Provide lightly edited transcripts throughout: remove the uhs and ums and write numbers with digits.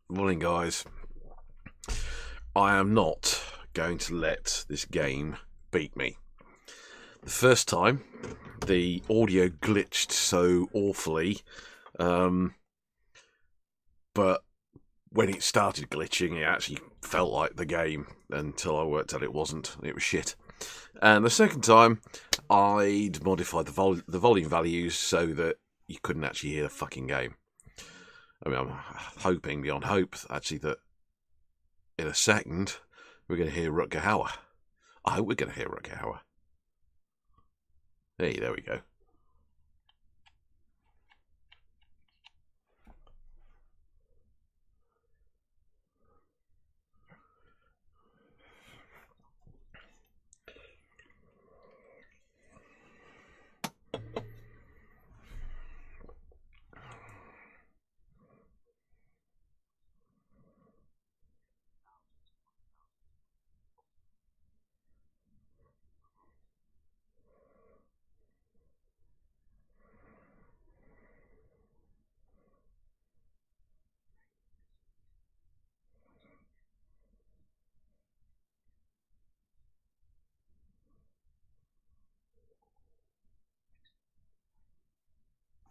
Morning, guys. I am not going to let this game beat me. The first time, the audio glitched so awfully, but when it started glitching, it actually felt like the game until I worked out it wasn't. It was shit. And the second time, I'd modified the volume values so that you couldn't actually hear the fucking game. I mean, I'm hoping beyond hope, actually, that in a second, we're going to hear Rutger Hauer. I hope we're going to hear Rutger Hauer. Hey, there we go.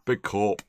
Big corp.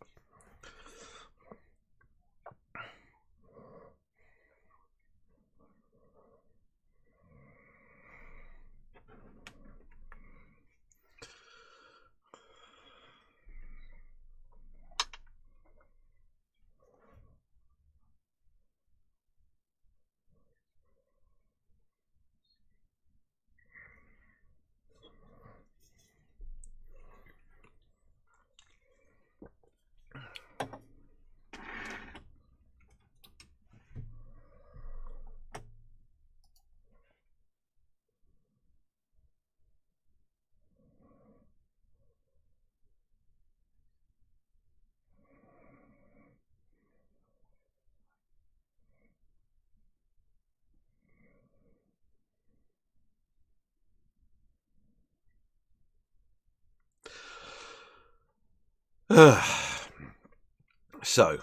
So,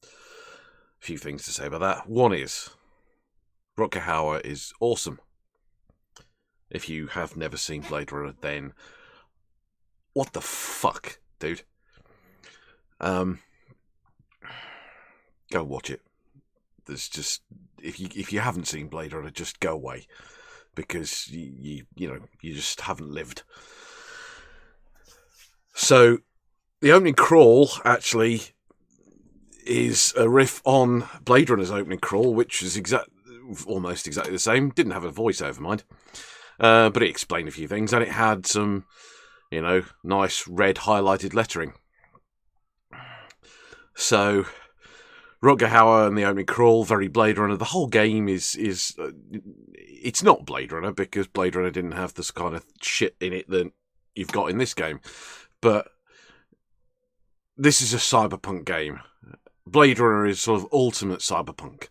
a few things to say about that. One is, Rutger Hauer is awesome. If you have never seen Blade Runner, then what the fuck, dude? Go watch it. There's just if you haven't seen Blade Runner, just go away because you just haven't lived. So the opening crawl actually is a riff on Blade Runner's opening crawl, which is almost exactly the same. Didn't have a voiceover, mind, but it explained a few things, and it had some, nice red highlighted lettering. So, Rutger Hauer and the opening crawl, very Blade Runner. The whole game is it's not Blade Runner because Blade Runner didn't have this kind of shit in it that you've got in this game, but this is a cyberpunk game. Blade Runner is sort of ultimate cyberpunk.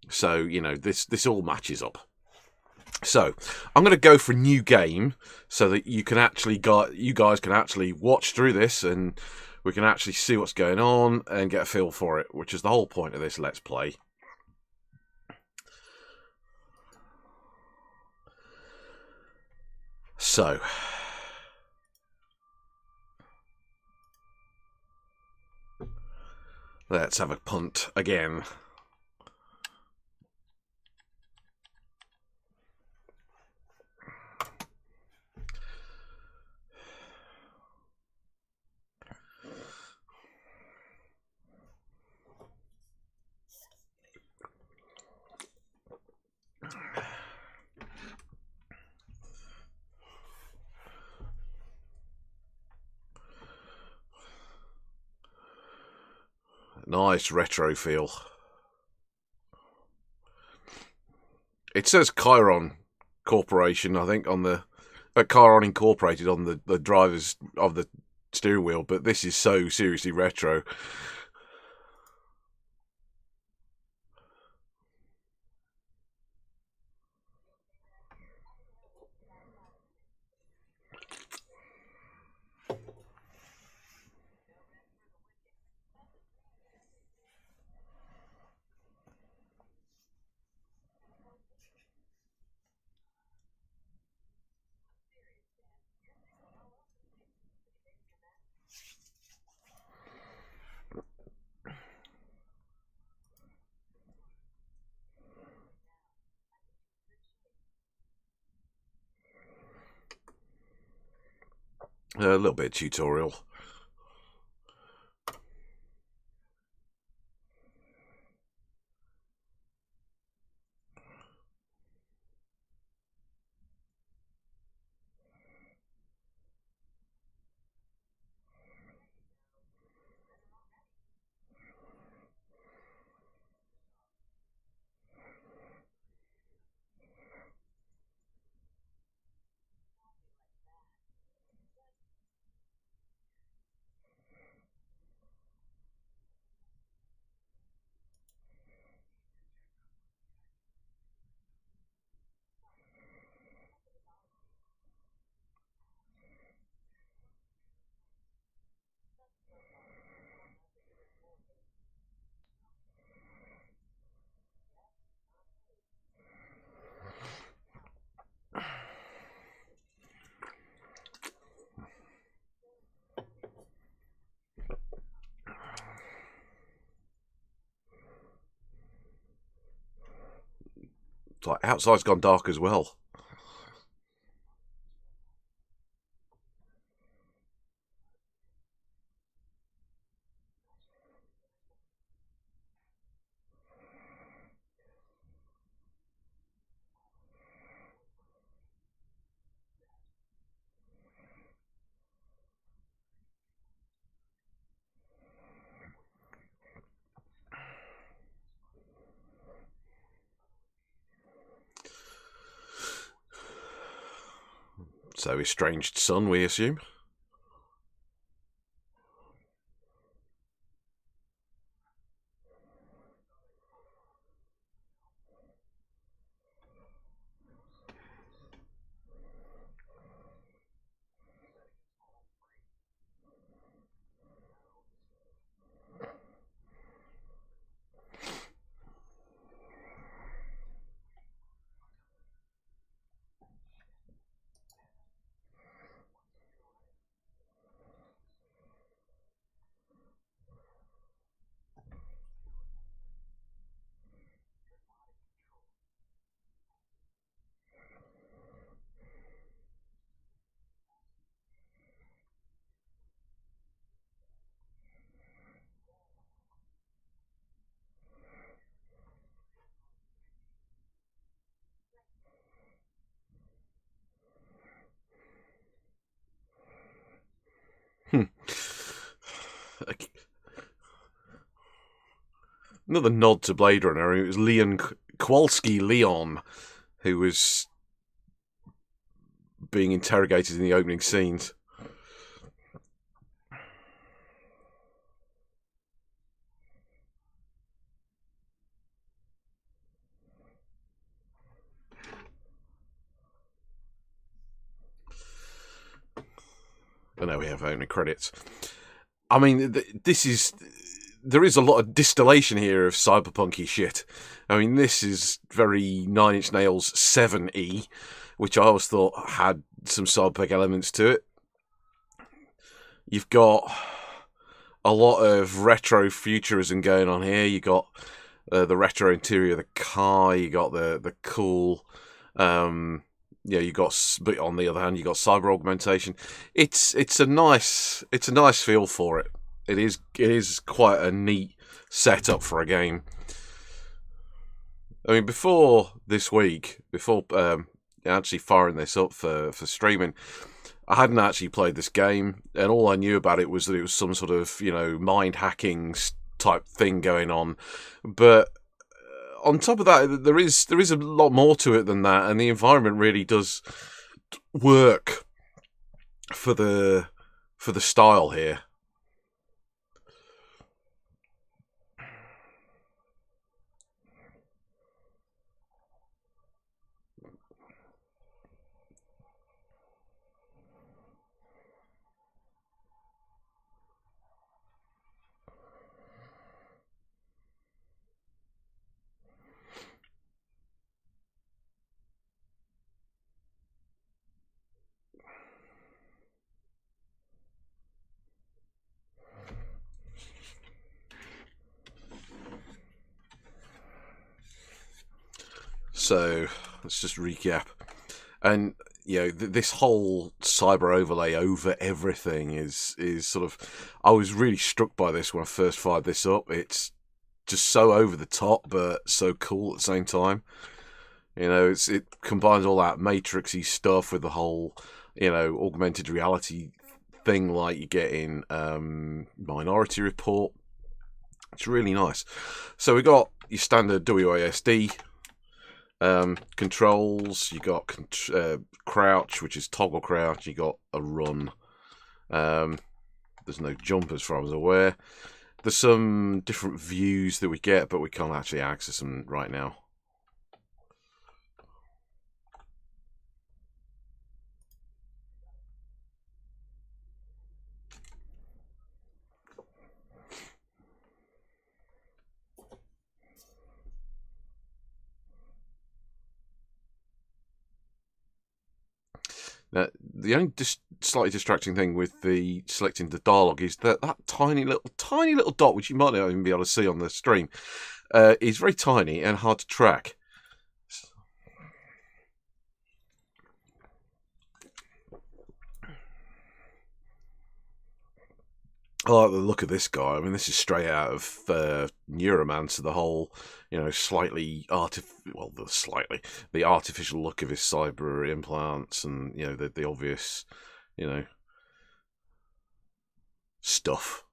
So, this all matches up. So, I'm going to go for a new game so that you guys can actually watch through this and we can actually see what's going on and get a feel for it, which is the whole point of this Let's Play. So, let's have a punt again. Nice retro feel. It says Chiron Corporation, I think, on the Chiron Incorporated on the drivers of the steering wheel, but this is so seriously retro. A little bit of tutorial. It's like outside's gone dark as well. So estranged son, we assume. Another nod to Blade Runner. It was Kowalski Leon, who was being interrogated in the opening scenes. I know we have opening credits. I mean, there is a lot of distillation here of cyberpunky shit. I mean, this is very Nine Inch Nails 7E, which I always thought had some cyberpunk elements to it. You've got a lot of retro futurism going on here. You got the retro interior of the car. You got the cool. You got. But on the other hand, you got cyber augmentation. It's a nice feel for it. It is quite a neat setup for a game. I mean, before this week, before actually firing this up for streaming, I hadn't actually played this game, and all I knew about it was that it was some sort of, mind hacking type thing going on. But on top of that, there is a lot more to it than that, and the environment really does work for the style here. So let's just recap. And this whole cyber overlay over everything is sort of. I was really struck by this when I first fired this up. It's just so over the top, but so cool at the same time. It combines all that matrixy stuff with the whole, augmented reality thing like you get in Minority Report. It's really nice. So we got your standard WASD controls. You got crouch, which is toggle crouch. You got a run. There's no jump as far as I'm aware. There's some different views that we get, but we can't actually access them right now. The only slightly distracting thing with the selecting the dialogue is that tiny little dot, which you might not even be able to see on the stream, is very tiny and hard to track. I like the look of this guy. I mean, this is straight out of Neuromancer. The whole, slightly the artificial look of his cyber implants, and the obvious, stuff.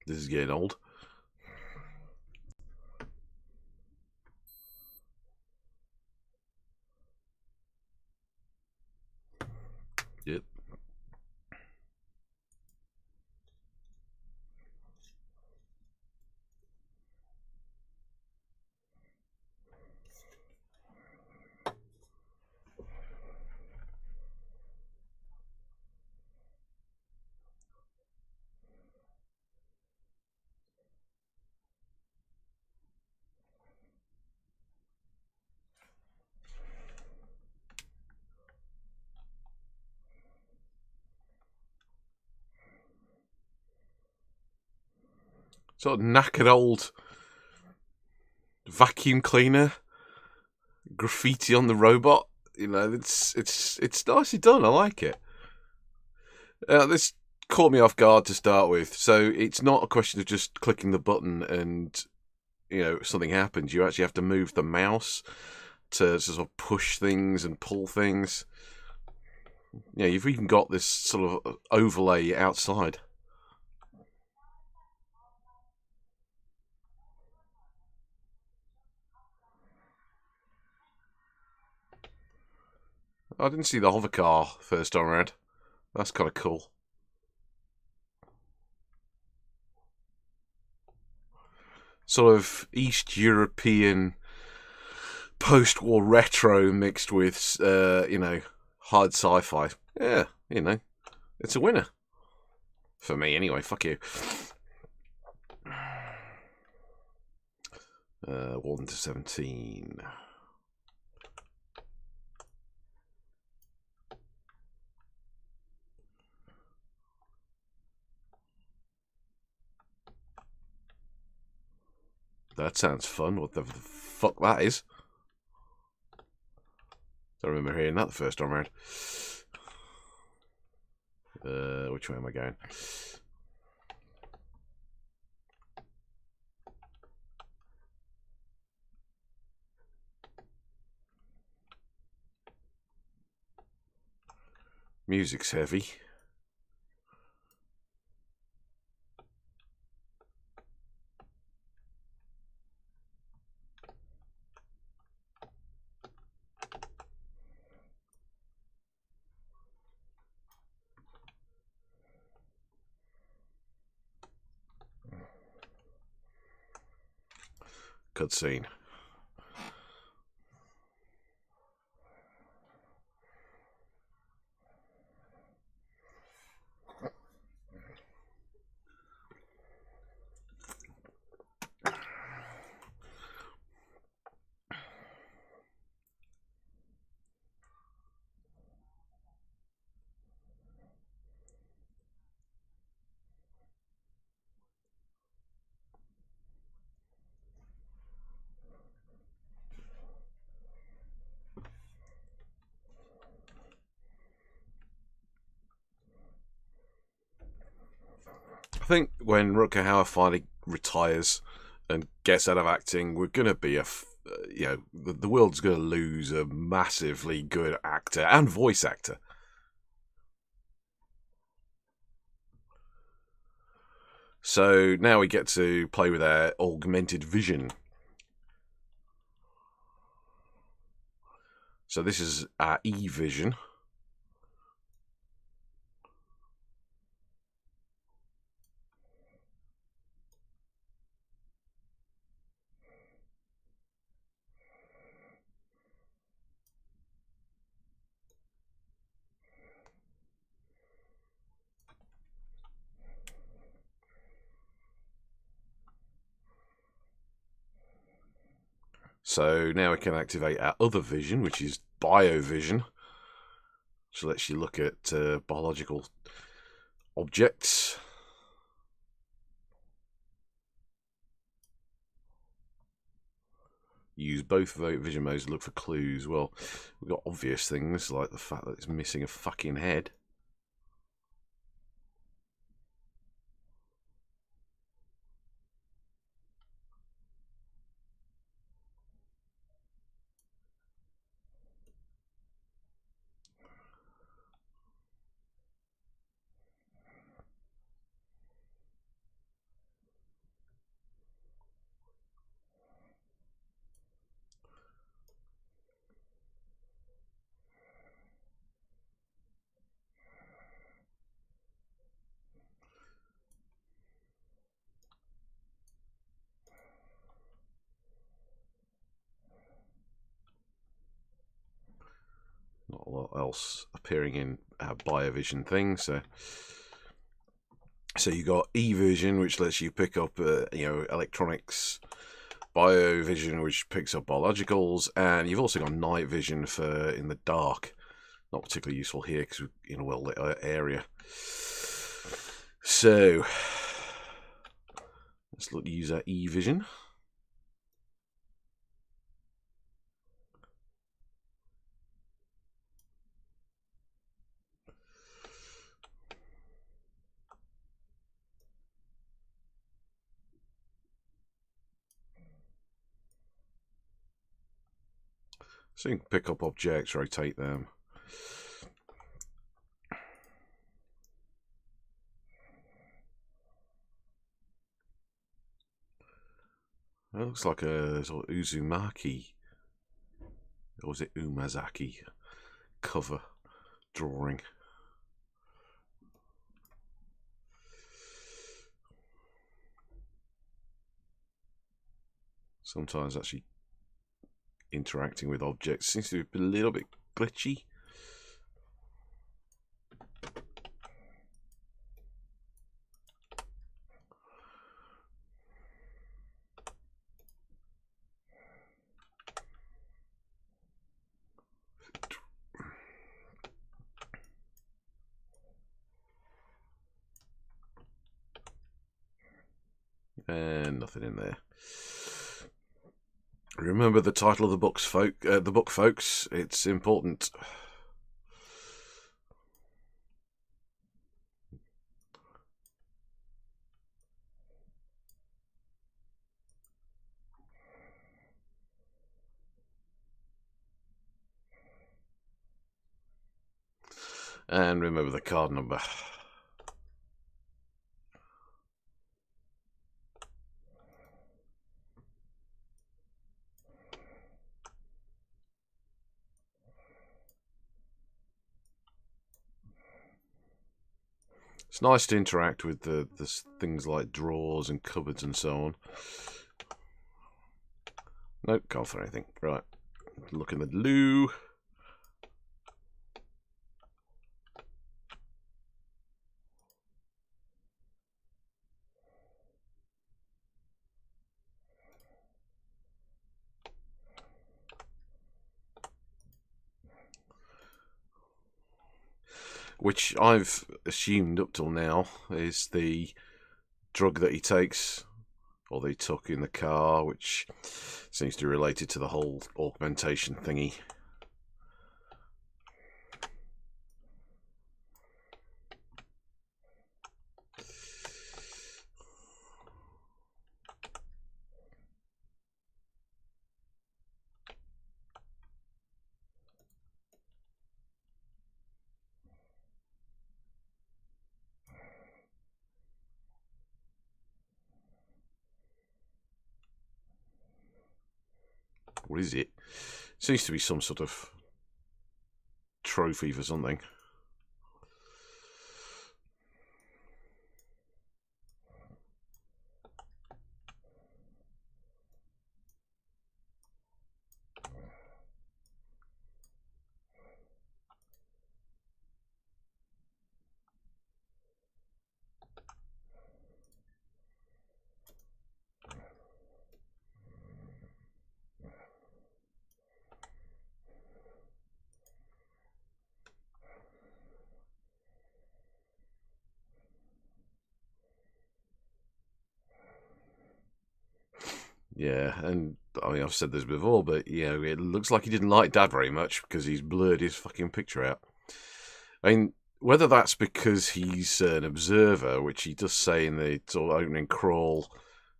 This is getting old. Yep. Sort of knackered old vacuum cleaner graffiti on the robot. It's nicely done. I like it. This caught me off guard to start with. So it's not a question of just clicking the button and something happens. You actually have to move the mouse to sort of push things and pull things. You've even got this sort of overlay outside. I didn't see the hover car first time around. That's kind of cool. Sort of East European post-war retro mixed with, hard sci-fi. Yeah, it's a winner. For me, anyway. Fuck you. 1 to 17. That sounds fun. What the fuck that is? I remember hearing that the first time around. Which way am I going? Music's heavy. Cutscene. I think when Rutger Hauer finally retires and gets out of acting, we're going to be the world's going to lose a massively good actor and voice actor. So now we get to play with our augmented vision. So this is our E-vision. So now we can activate our other vision, which is biovision. So lets you look at biological objects. Use both vision modes to look for clues. Well, we've got obvious things like the fact that it's missing a fucking head. Not a lot else appearing in our biovision thing. So you got E-vision, which lets you pick up electronics. Biovision, which picks up biologicals, and you've also got night vision for in the dark. Not particularly useful here because we're in a well-lit area. So let's use our E-vision. So you can pick up objects, rotate them. It looks like a sort of Uzumaki, or was it Umazaki cover drawing. Sometimes actually interacting with objects seems to be a little bit glitchy. And nothing in there. Remember the title of the book, folks. It's important. And remember the card number. It's nice to interact with the things like drawers and cupboards and so on. Nope, can't find anything. Right, look in the loo. Which I've assumed up till now is the drug that he takes, or they took in the car, which seems to be related to the whole augmentation thingy. What is it? Seems to be some sort of trophy for something. Yeah, and I mean, I've said this before, but you know, it looks like he didn't like Dad very much because he's blurred his fucking picture out. I mean, whether that's because he's an observer, which he does say in the sort of opening crawl,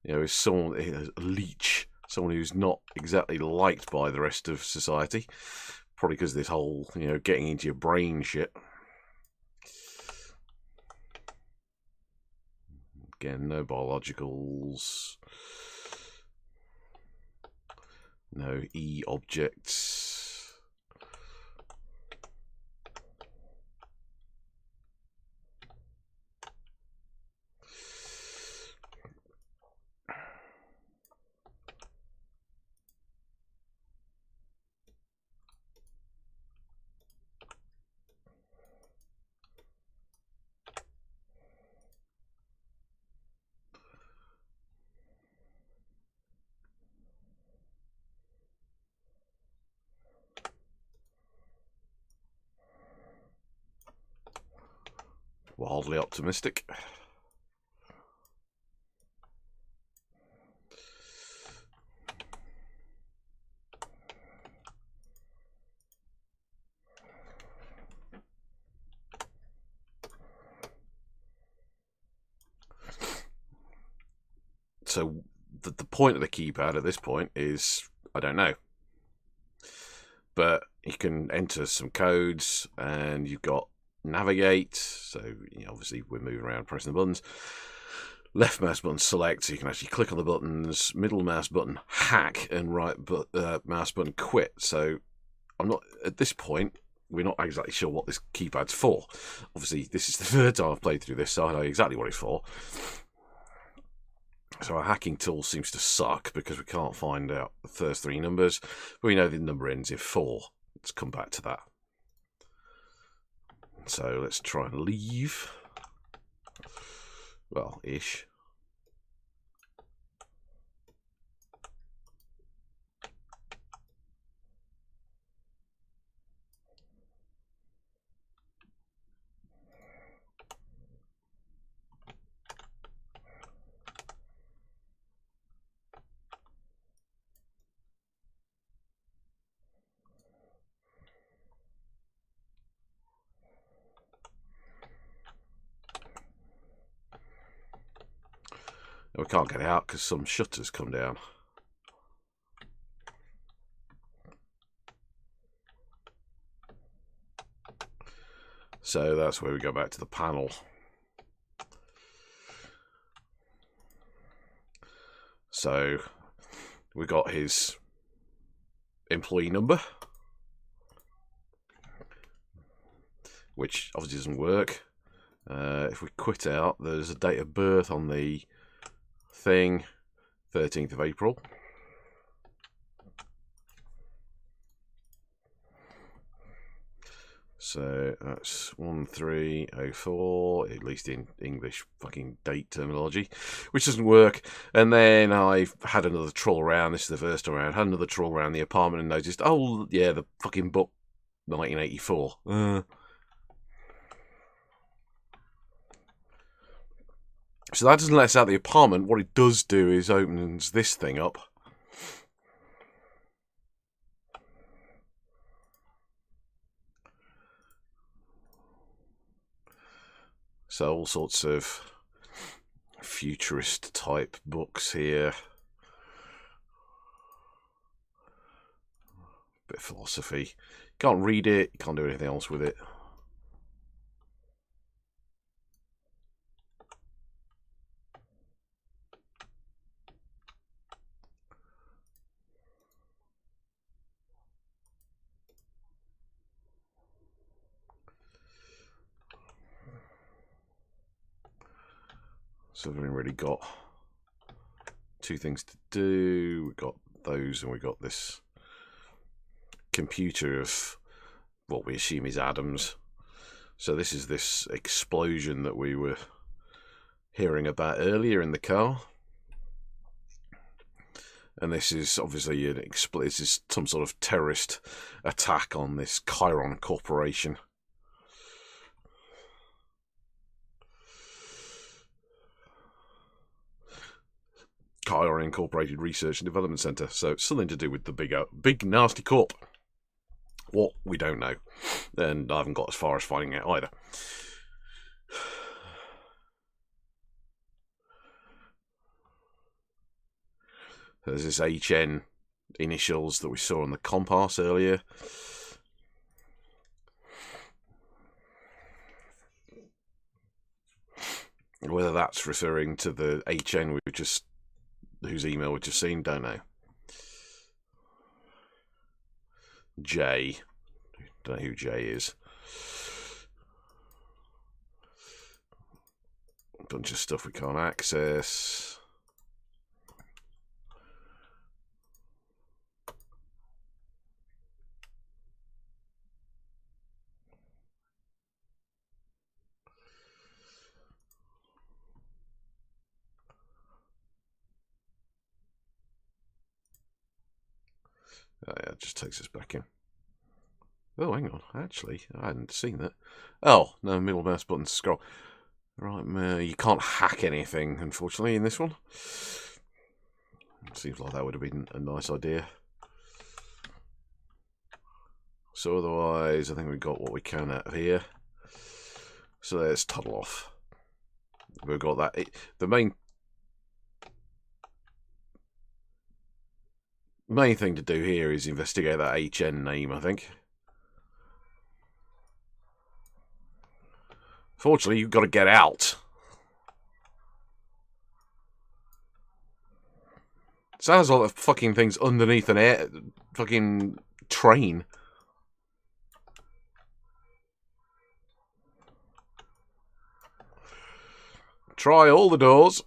you know, is someone, a leech, someone who's not exactly liked by the rest of society, probably because of this whole, you know, getting into your brain shit. Again, no biologicals. No E objects. Wildly optimistic. So the point of the keypad at this point is, I don't know. But you can enter some codes and you've got navigate. So you know, obviously we're moving around pressing the buttons. Left mouse button select, so you can actually click on the buttons. Middle mouse button hack, and right mouse button quit. So I'm not, at this point, we're not exactly sure what this keypad's for. Obviously, this is the third time I've played through this, so I know exactly what it's for. So our hacking tool seems to suck because we can't find out the first three numbers, but we know the number ends in 4. Let's come back to that. So let's try and leave. Well, ish. We can't get out because some shutters come down. So that's where we go back to the panel. So we got his employee number, which obviously doesn't work. If we quit out, there's a date of birth on the thing, 13th of April. So that's 1304, at least in English fucking date terminology, which doesn't work. And then I've had another troll around. This is the first time around. Had another troll around the apartment and noticed, oh yeah, the fucking book, 1984. So that doesn't let us out of the apartment. What it does do is opens this thing up. So all sorts of futurist type books here. Bit of philosophy. Can't read it, can't do anything else with it. So we've only really got two things to do. We've got those, and we've got this computer of what we assume is atoms. So this is this explosion that we were hearing about earlier in the car. And this is obviously this is some sort of terrorist attack on this Chiron Corporation. Chiron Incorporated Research and Development Centre. So it's something to do with the big nasty corp. What? We don't know. And I haven't got as far as finding out either. There's this HN initials that we saw on the compass earlier. Whether that's referring to the HN whose email we've just seen, don't know. J. Don't know who J is. A bunch of stuff we can't access. Oh, yeah, it just takes us back in. Oh, hang on. Actually, I hadn't seen that. Oh, no, middle mouse button to scroll. Right, you can't hack anything, unfortunately, in this one. Seems like that would have been a nice idea. So otherwise, I think we've got what we can out of here. So let's toddle off. We've got that. The main thing to do here is investigate that HN name, I think. Fortunately, you've got to get out. Sounds like the fucking thing's underneath an fucking train. Try all the doors.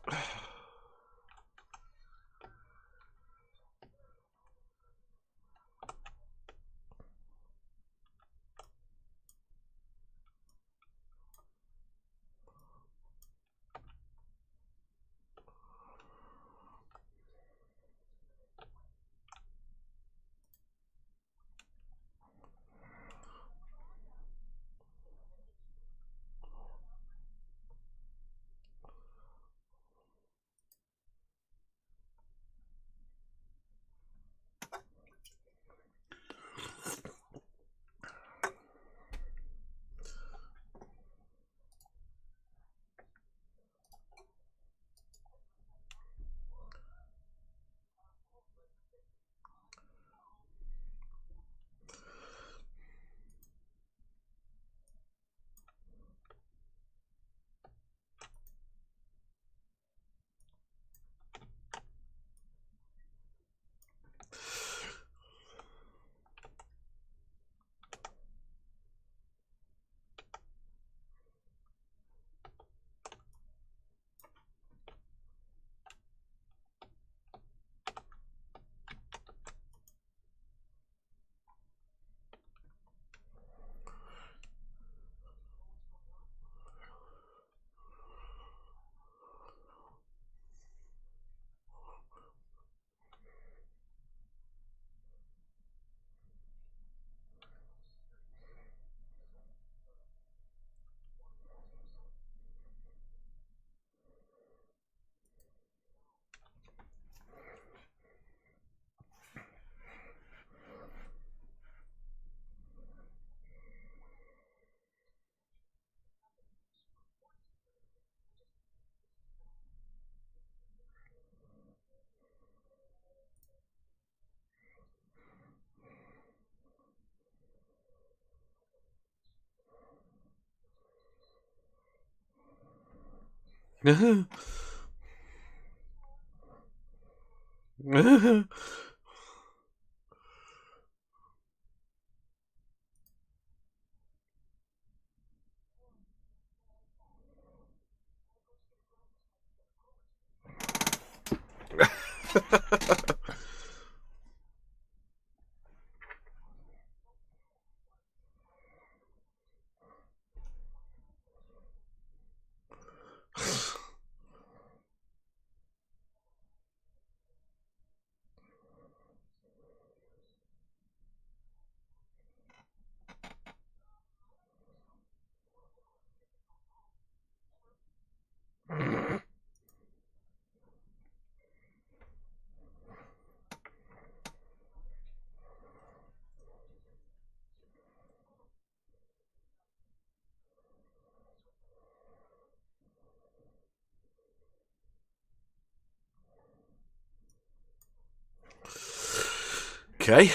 Okay.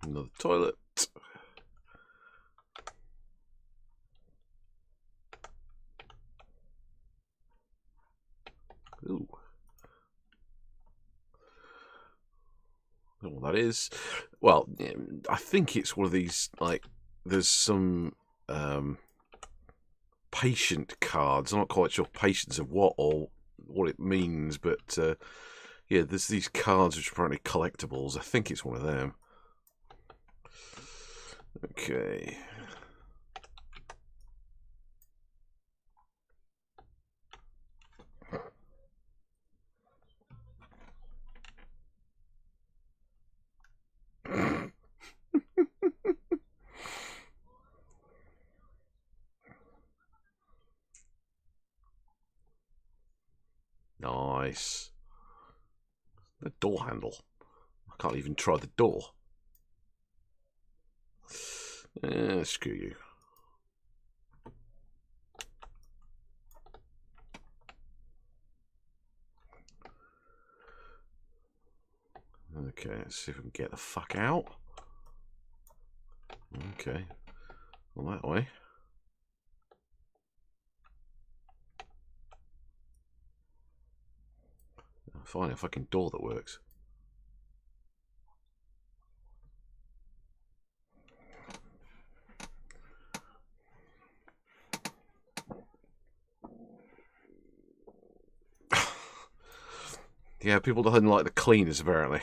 Another toilet. Ooh. I don't know what that is. Well, I think it's one of these, like, there's some patient cards. I'm not quite sure patients of what or what it means, but yeah, there's these cards which are apparently collectibles. I think it's one of them. Okay. Nice. The door handle. I can't even try the door. Screw you. Okay, let's see if we can get the fuck out. Okay. Well, that way. Find a fucking door that works. Yeah, people don't like the cleaners, apparently.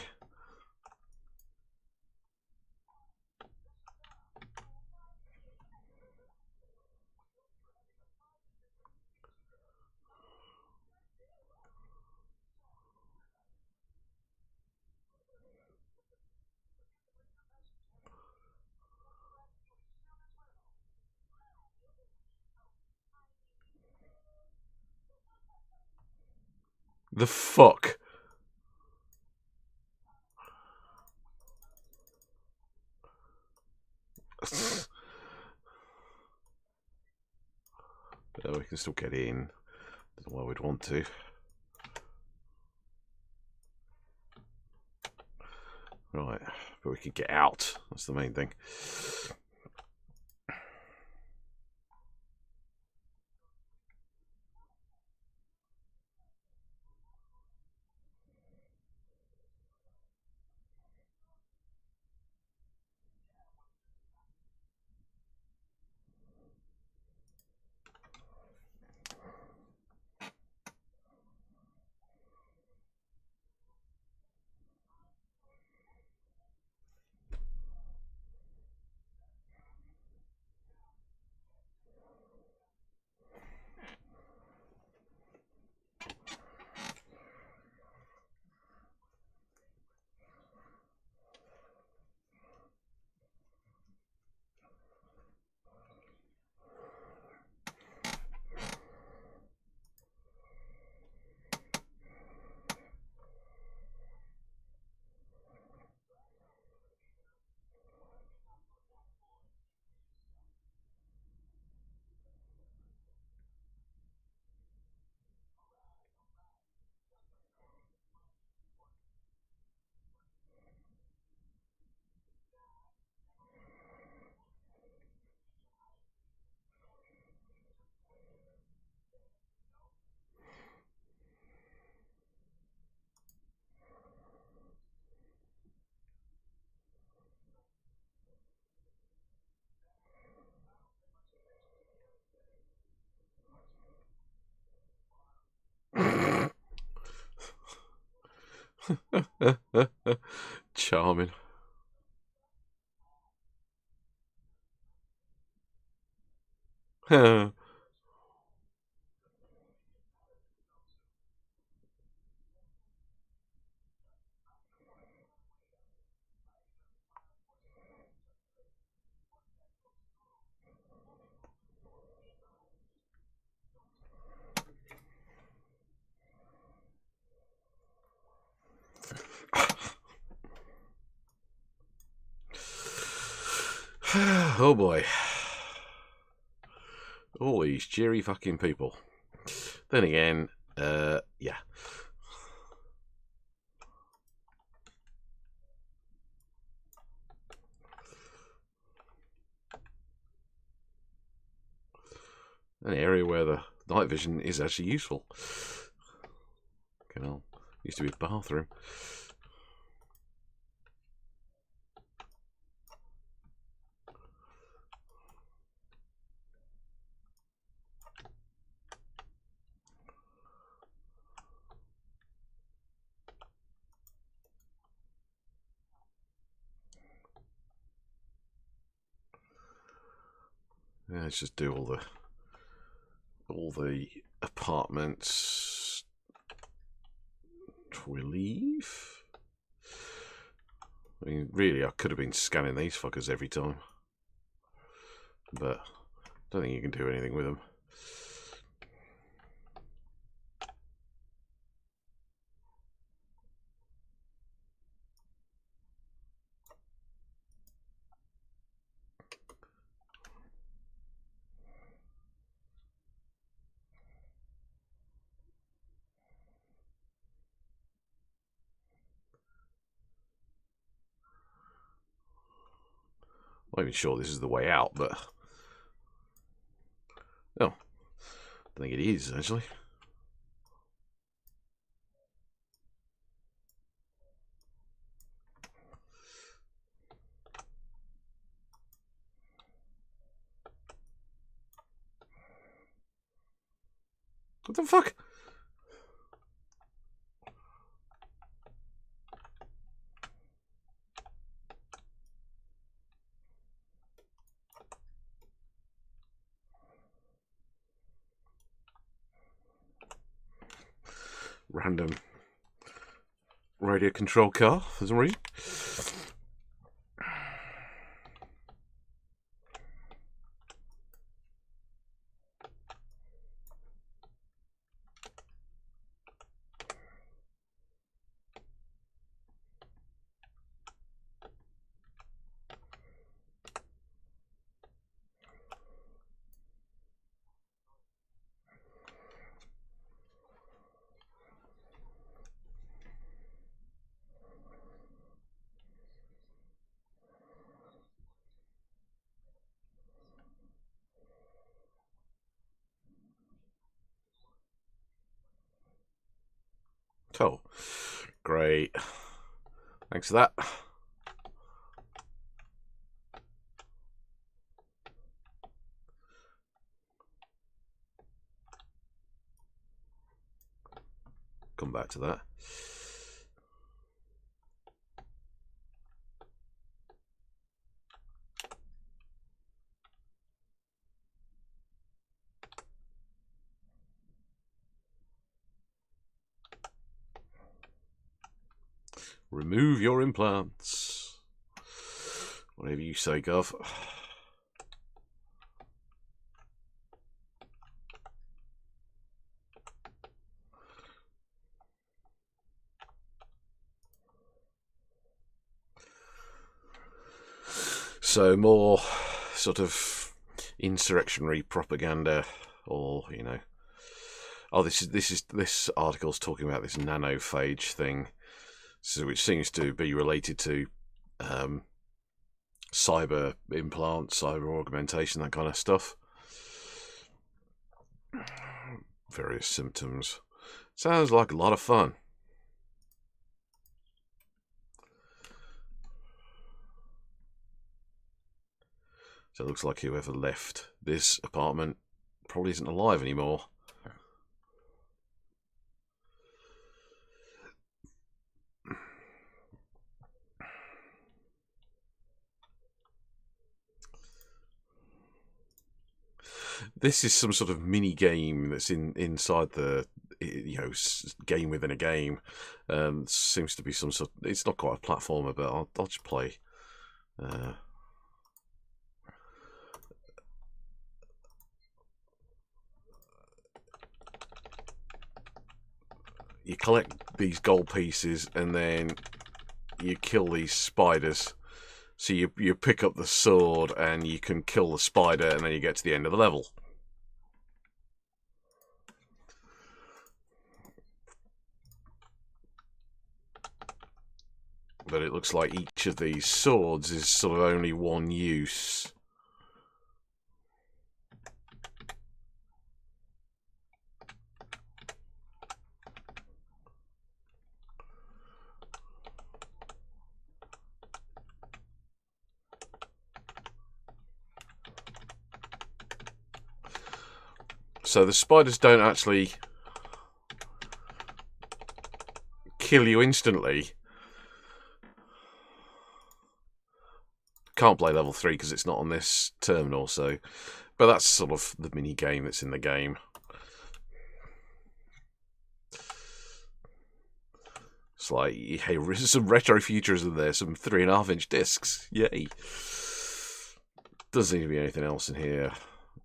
The fuck? We can still get in. Don't know why we'd want to. Right, but we could get out. That's the main thing. Charming. Oh boy. All these cheery fucking people. Then again, yeah. An area where the night vision is actually useful. Used to be a bathroom. Yeah, let's just do all the apartments before we leave. I mean, really, I could have been scanning these fuckers every time, but I don't think you can do anything with them. I'm not even sure this is the way out, but oh, I think it is actually. What the fuck? Random radio control car for some reason. Oh, great. Thanks for that. Come back to that. Remove your implants. Whatever you say, Gov. So more sort of insurrectionary propaganda, or you know, oh, this article's talking about this nanophage thing, so which seems to be related to cyber implants, cyber augmentation, that kind of stuff. Various symptoms. Sounds like a lot of fun. So it looks like whoever left this apartment probably isn't alive anymore. This is some sort of mini game that's inside the game within a game. Seems to be some sort. It's not quite a platformer, but I'll just play. You collect these gold pieces, and then you kill these spiders. So you pick up the sword, and you can kill the spider, and then you get to the end of the level. But it looks like each of these swords is sort of only one use. So the spiders don't actually kill you instantly. Can't play level 3 because it's not on this terminal, so... But that's sort of the mini game that's in the game. It's like, hey, some retro futurism there, some 3.5-inch discs. Yay. Doesn't seem to be anything else in here.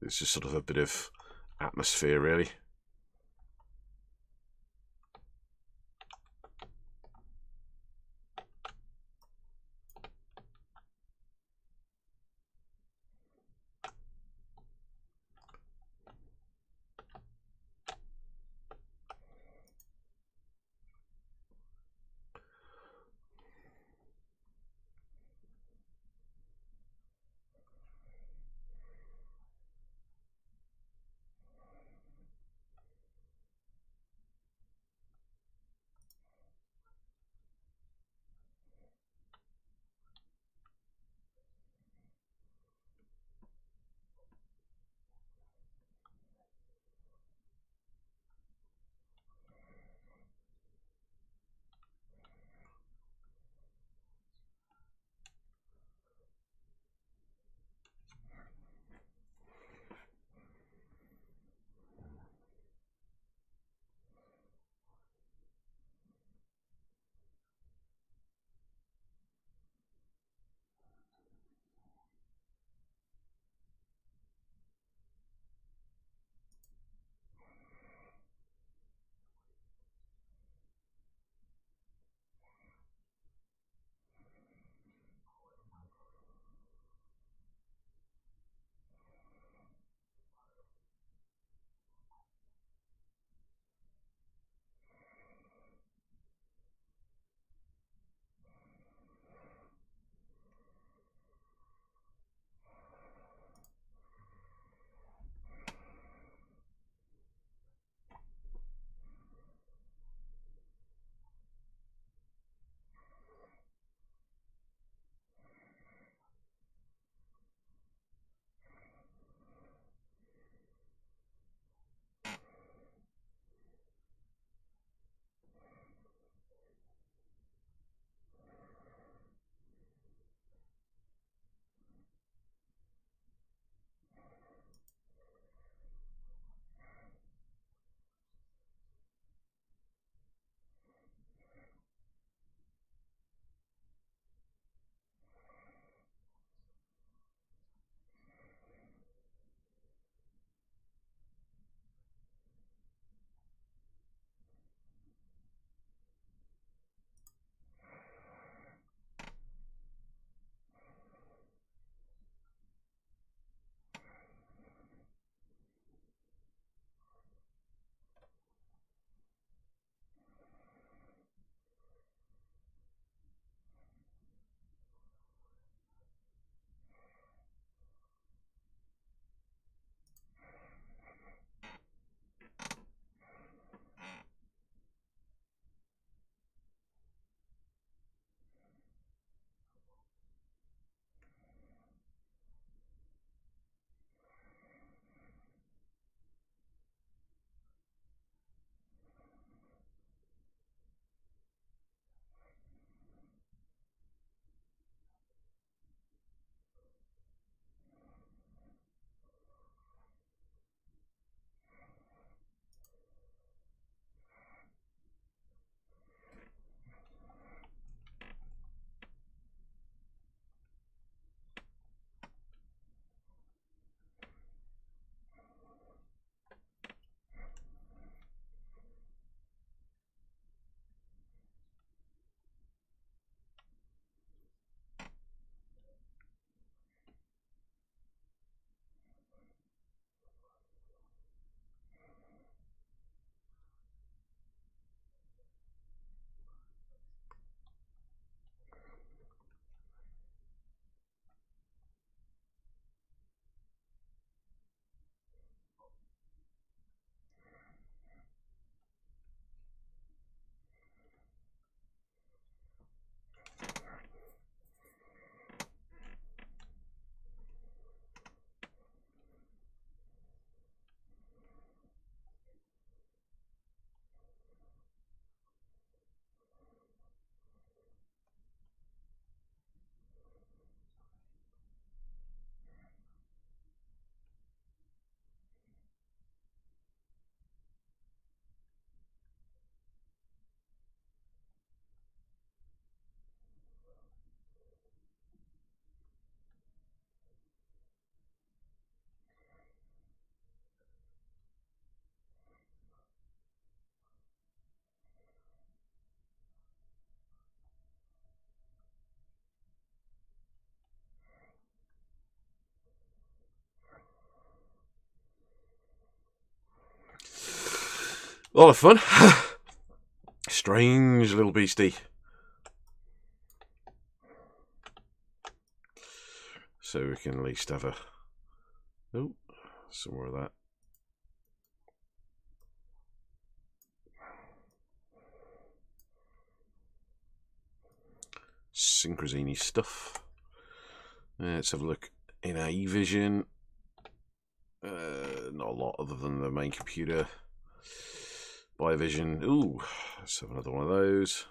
It's just sort of a bit of atmosphere, really. A lot of fun. Strange little beastie. So we can at least have a... Oh, some more of that. Synchrosini stuff. Let's have a look in our eVision. Not a lot other than the main computer. BioVision. Ooh, let's have another one of those.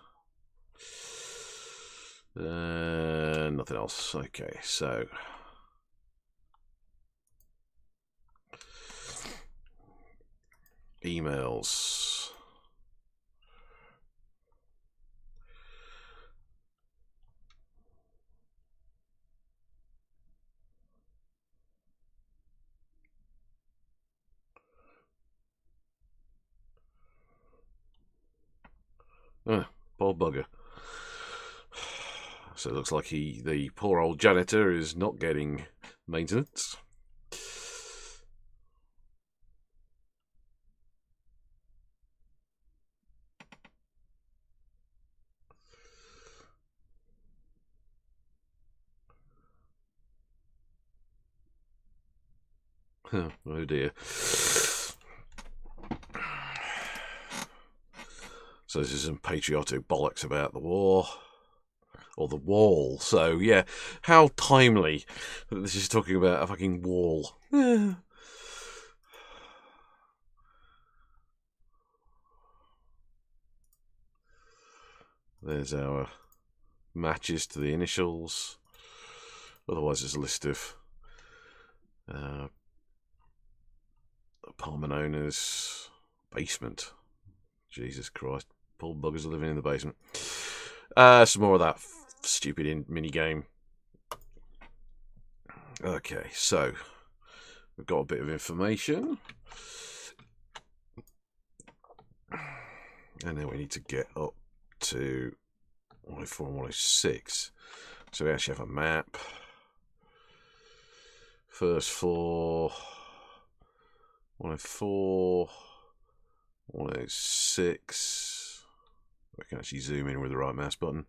Nothing else. Okay, so emails. Poor bugger. So it looks like the poor old janitor is not getting maintenance. Oh dear. So this is some patriotic bollocks about the war. Or the wall. So, yeah, how timely that this is talking about a fucking wall. There's our matches to the initials. Otherwise, there's a list of apartment owners. Basement. Jesus Christ. Poor buggers are living in the basement. Some more of that stupid mini game. Okay, so we've got a bit of information. And then we need to get up to 104 and 106. So we actually have a map. First floor, 104, 106. I can actually zoom in with the right mouse button.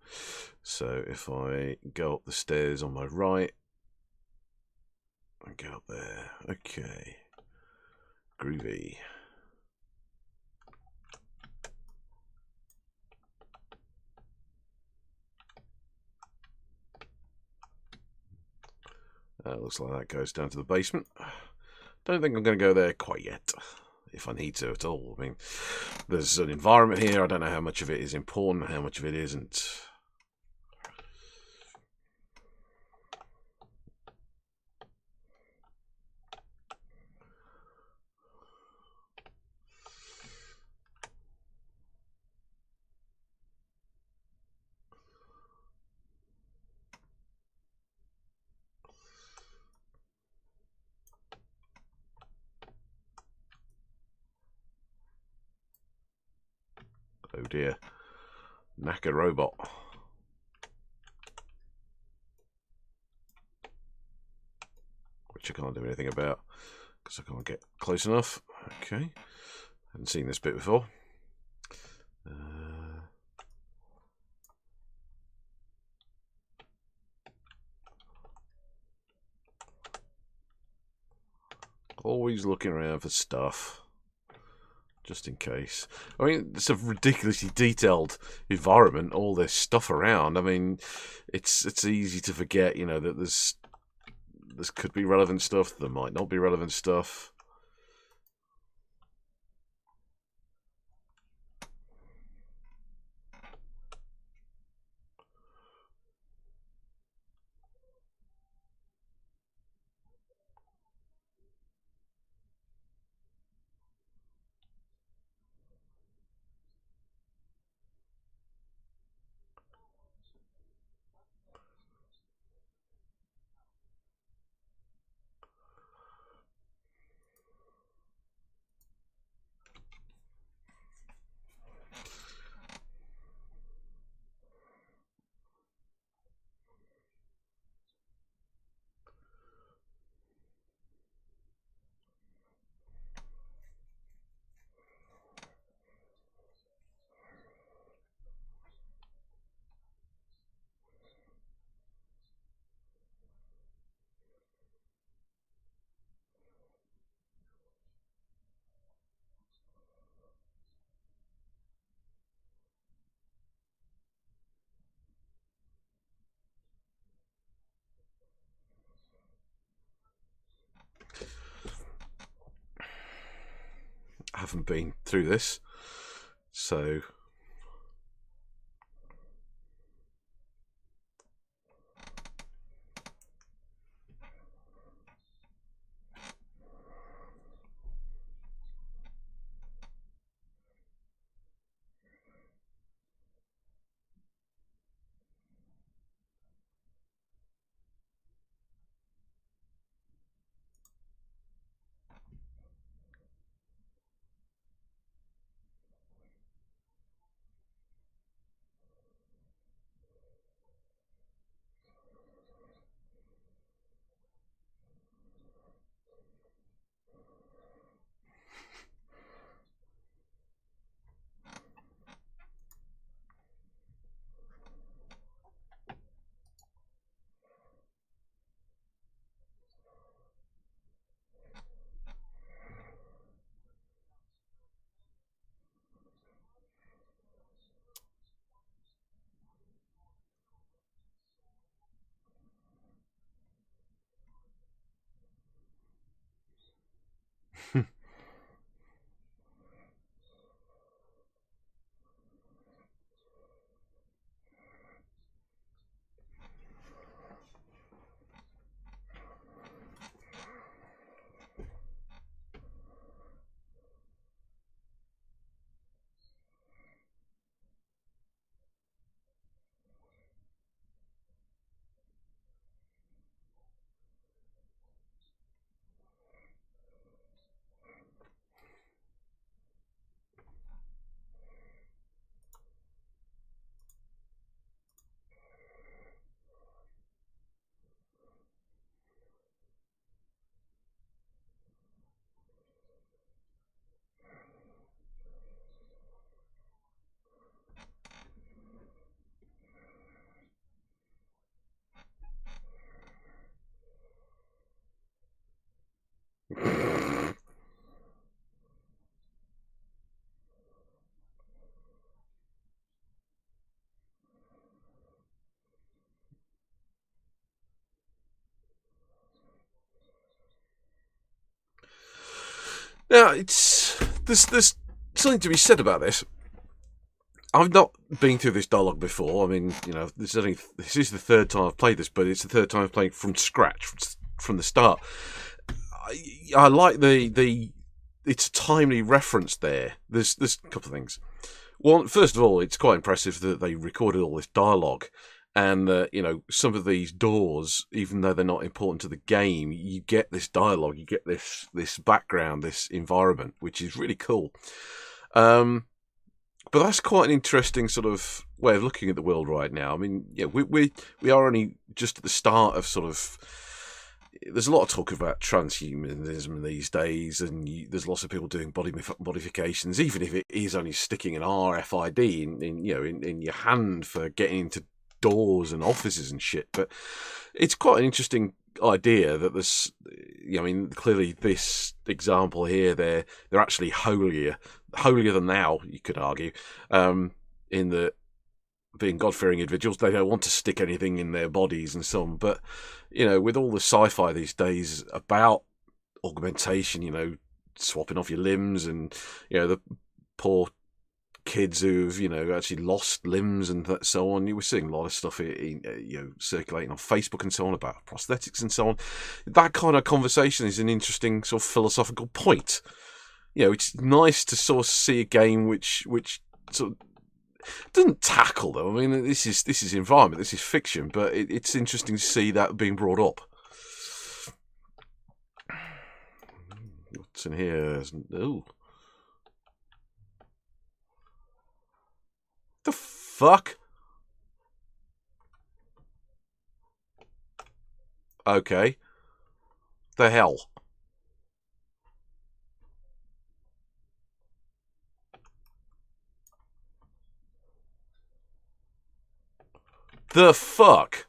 So if I go up the stairs on my right, and go up there. Okay. Groovy. Looks like that goes down to the basement. Don't think I'm going to go there quite yet, if I need to at all. I mean, there's an environment here. I don't know how much of it is important, how much of it isn't. Oh dear. Knacker robot. Which I can't do anything about because I can't get close enough. Okay. Haven't seen this bit before. Always looking around for stuff. Just in case. I mean, it's a ridiculously detailed environment, all this stuff around. I mean, it's easy to forget, you know, that this could be relevant stuff, there might not be relevant stuff. haven't been through this. So... Now, there's something to be said about this. I've not been through this dialogue before. I mean, you know, this is the third time I've played this, but it's the third time I've played from scratch, from the start. I like it's a timely reference there. There's a couple of things. Well, first of all, it's quite impressive that they recorded all this dialogue, and you know, some of these doors, even though they're not important to the game, you get this dialogue, you get this background, this environment, which is really cool. But that's quite an interesting sort of way of looking at the world right now. I mean, yeah, we are only just at the start of sort of. There's a lot of talk about transhumanism these days, and there's lots of people doing body modifications, even if it is only sticking an RFID in your hand for getting into doors and offices and shit. But it's quite an interesting idea that there's. I mean, clearly this example here, they're actually holier than thou, you could argue, in the being God-fearing individuals. They don't want to stick anything in their bodies and so on. But, you know, with all the sci-fi these days about augmentation, you know, swapping off your limbs and, you know, the poor kids who've, you know, actually lost limbs and so on. You were seeing a lot of stuff, circulating on Facebook and so on about prosthetics and so on. That kind of conversation is an interesting sort of philosophical point. You know, it's nice to sort of see a game which sort of doesn't tackle them. I mean, this is environment, this is fiction, but it's interesting to see that being brought up. What's in here? Oh, the fuck? Okay. The hell? The fuck?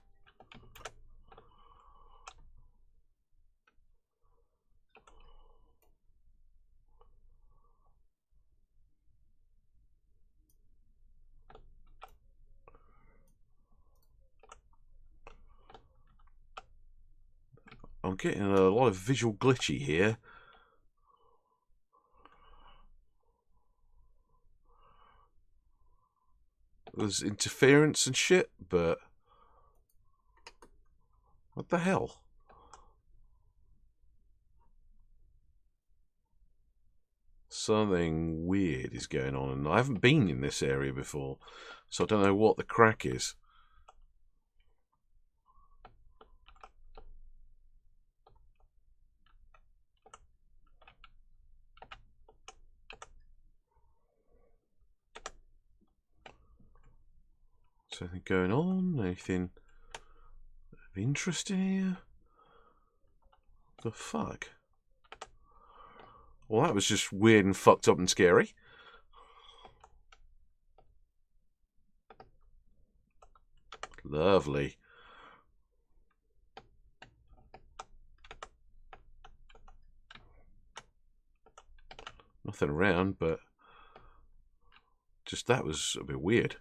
I'm getting a lot of visual glitchy here. there's interference and shit, but what the hell? Something weird is going on, and I haven't been in this area before, so I don't know what the crack is. Is anything going on? Anything of interest in here? The fuck? Well, that was just weird and fucked up and scary. Lovely. Nothing around, but just that was a bit weird.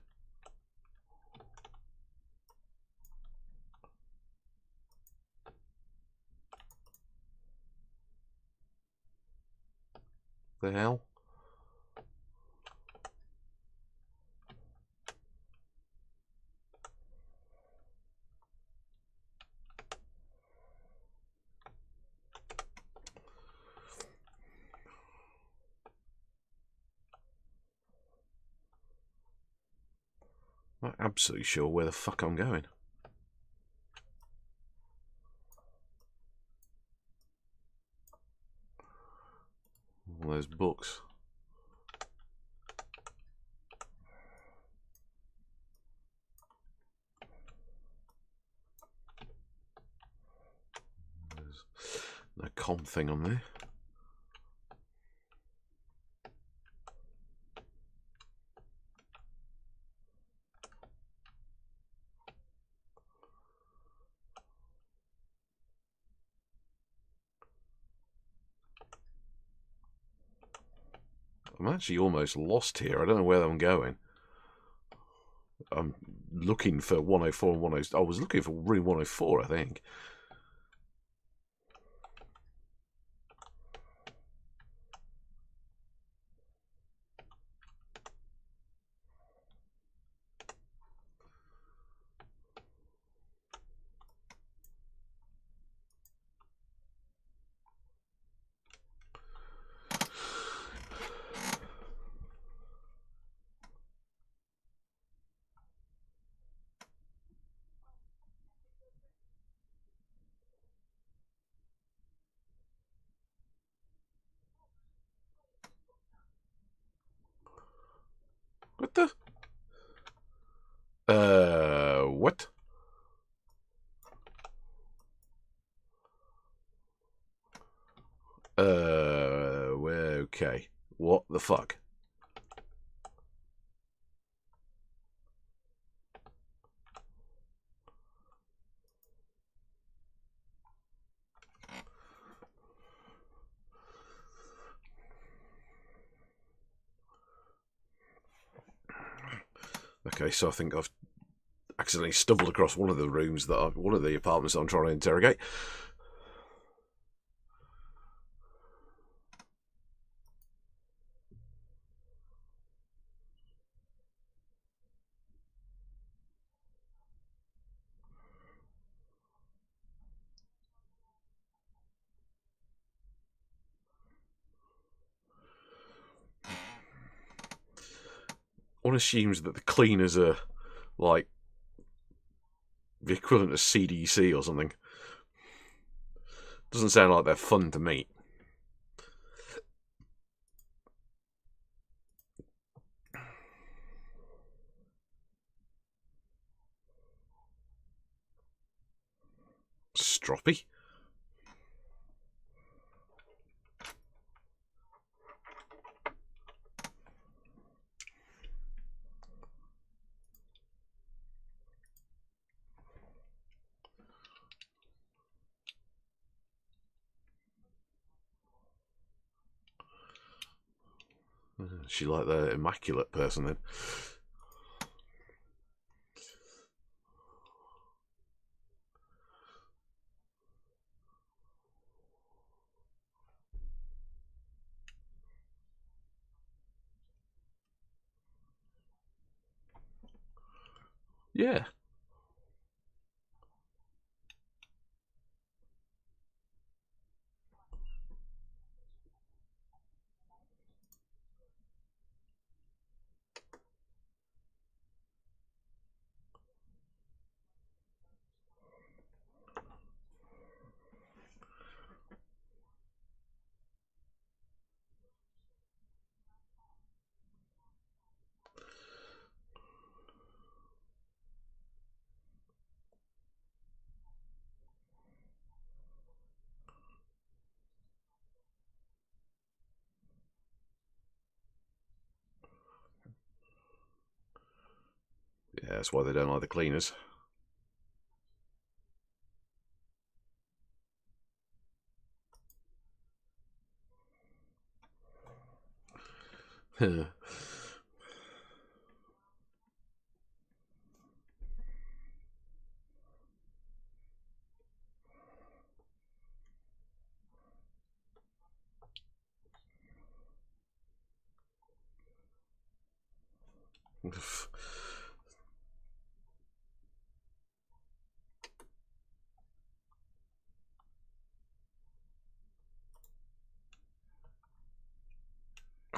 The hell? I'm not absolutely sure where the fuck I'm going. All those books. There's no com thing on there. I'm actually almost lost here. I don't know where I'm going. I'm looking for 104 and 106. I was looking for room 104, I think. What the? What? Okay. What the fuck? Okay, so I think I've accidentally stumbled across one of the rooms that one of the apartments that I'm trying to interrogate. One assumes that the cleaners are like the equivalent of CDC or something. Doesn't sound like they're fun to meet. Stroppy? She like the immaculate person then. Yeah. Yeah, that's why they don't like the cleaners.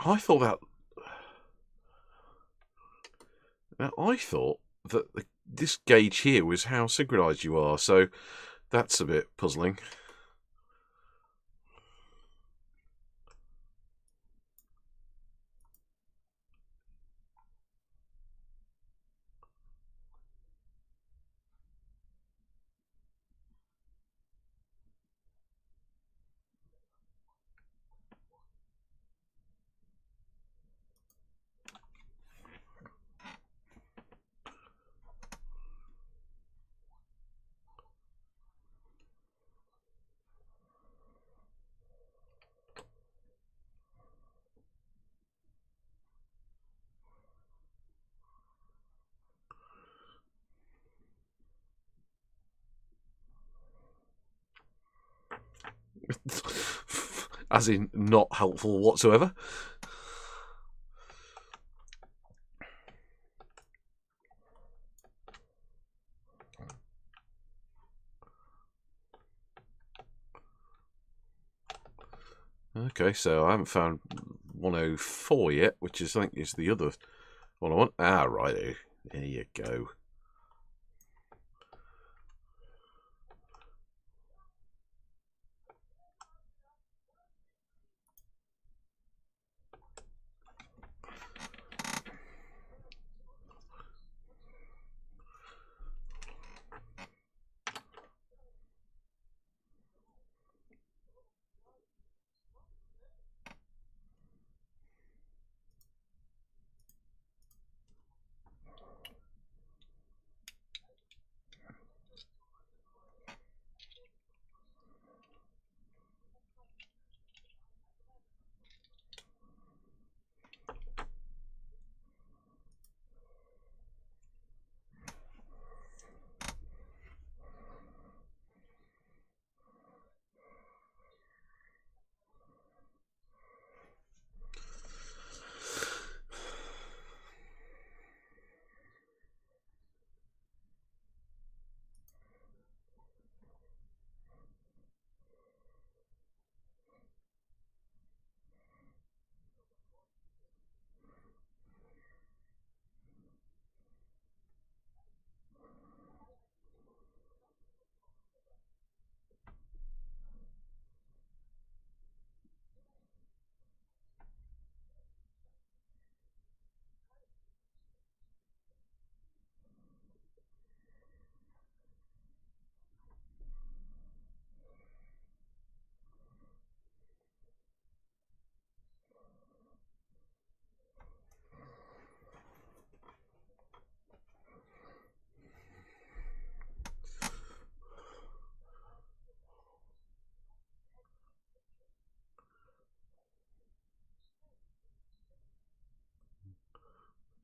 I thought that. Now, I thought that this gauge here was how synchronised you are, so that's a bit puzzling. As in, not helpful whatsoever. Okay, so I haven't found 104 yet, which is, I think, is the other one I want. Ah, right. There you go.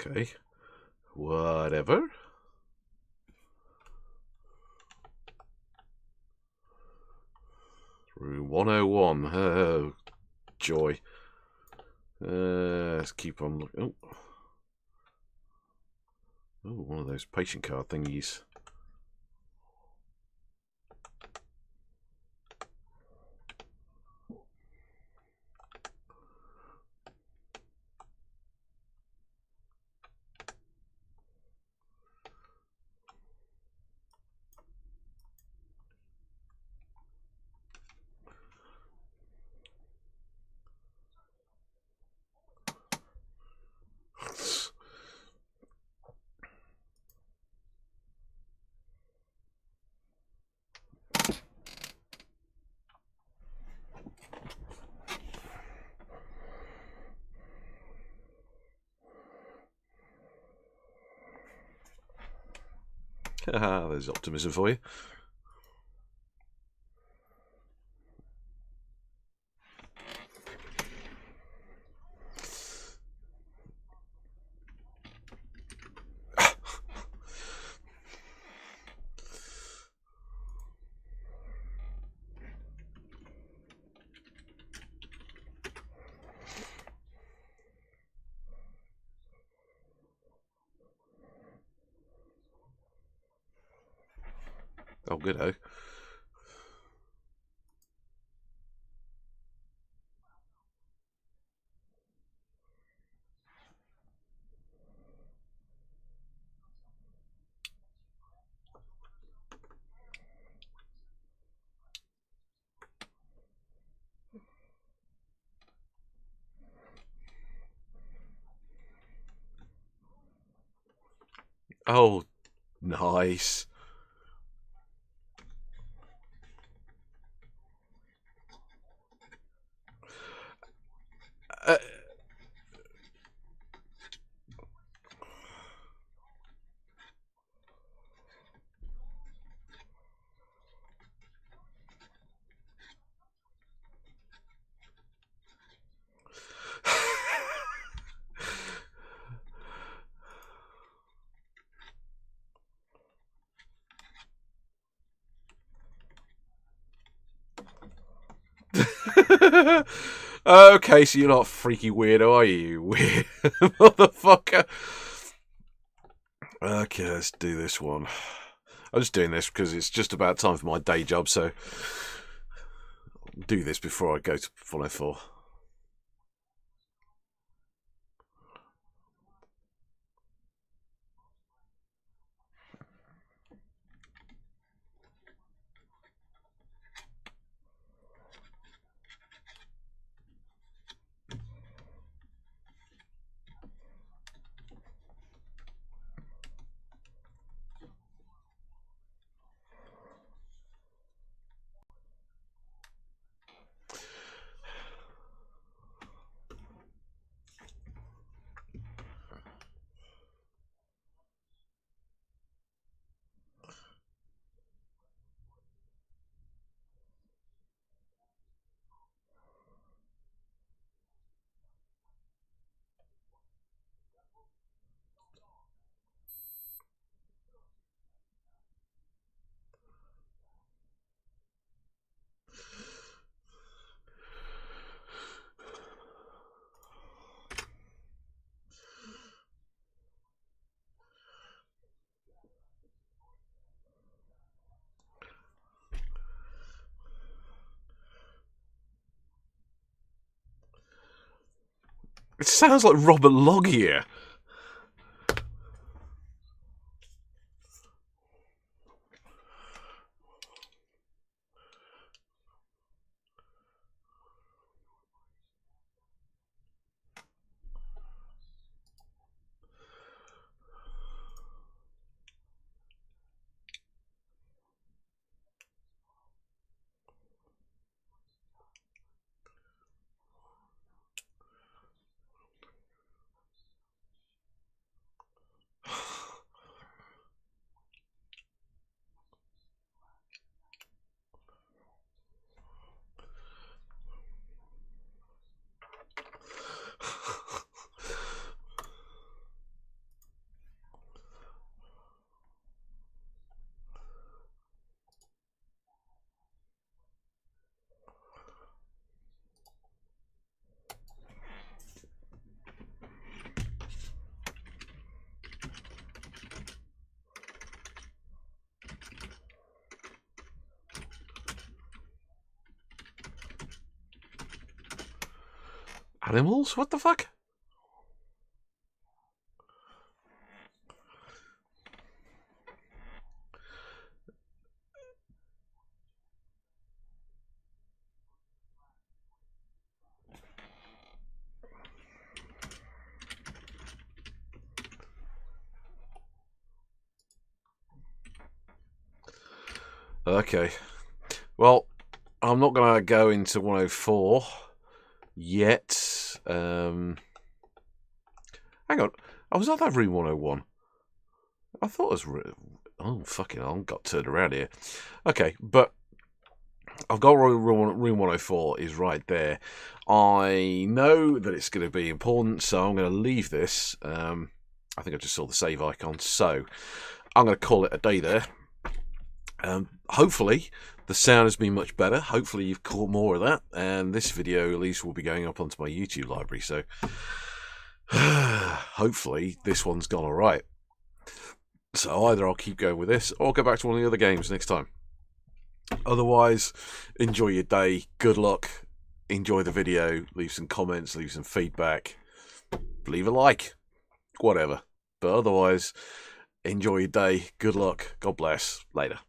Okay. Whatever. Room 101. Oh, joy. Let's keep on looking. Oh. Oh, one of those patient card thingies. There's optimism for you. Oh, good, oh. Oh, nice. Uh, okay, so you're not a freaky weirdo, are you? Weird motherfucker. Okay, let's do this one. I'm just doing this because it's just about time for my day job, so I'll do this before I go to 104. It sounds like Robert Loggia. Animals? What the fuck? Okay. Well, I'm not going to go into 104 yet. Hang on. I was at that room 101. I thought it was... Oh, fucking hell. I got turned around here. Okay, but I've got room 104 is right there. I know that it's going to be important, so I'm going to leave this. I think I just saw the save icon, so I'm going to call it a day there. Hopefully the sound has been much better. Hopefully you've caught more of that, and this video at least will be going up onto my YouTube library, so hopefully this one's gone alright. So either I'll keep going with this or I'll go back to one of the other games next time. Otherwise, enjoy your day, good luck, enjoy the video, leave some comments, leave some feedback, leave a like, whatever. But otherwise, enjoy your day, good luck, God bless, later.